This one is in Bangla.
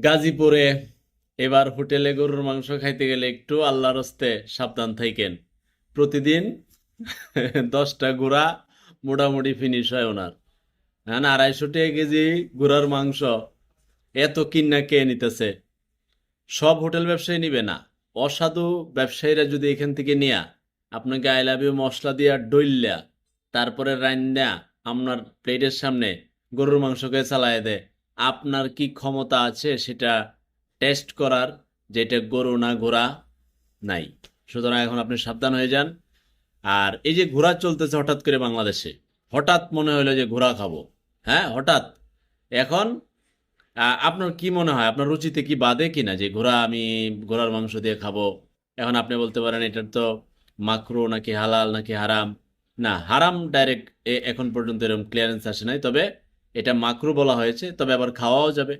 গাজীপুরে এবার হোটেলে গরুর মাংস খাইতে গেলে একটু আল্লাহর হস্তে সাবধান থাকেন। প্রতিদিন 10টা গুড়া মোটামুটি ফিনিশ হয় ওনার। হ্যাঁ, 250 টাকা কেজি গুড়ার মাংস এত কিন্না কে নিতেছে? সব হোটেল ব্যবসায়ী নিবে না। অসাধু ব্যবসায়ীরা যদি এখান থেকে নিয়া আপনাকে আই লাভ ইউ মশলা দিয়া ডইল্লা তারপরে রান্না আপনার প্লেটের সামনে গরুর মাংসকে চালায় দেয়, আপনার কি ক্ষমতা আছে সেটা টেস্ট করার, যেটা গরু না ঘোড়া? নাই। সুতরাং এখন আপনি সাবধান হয়ে যান। আর এই যে ঘোড়া চলতেছে হঠাৎ করে বাংলাদেশে, হঠাৎ মনে হলো যে ঘোড়া খাবো। হ্যাঁ, হঠাৎ। এখন আপনার কি মনে হয়, আপনার রুচিতে কি বাদে কিনা যে আমি ঘোড়ার মাংস দিয়ে খাবো? এখন আপনি বলতে পারেন এটার তো মাকরু নাকি হালাল নাকি হারাম। না, হারাম ডাইরেক্ট এখন পর্যন্ত এরকম ক্লিয়ারেন্স আসে নাই, তবে এটা মাকরু বলা হয়েছে, তবে আবার খাওয়াও যাবে।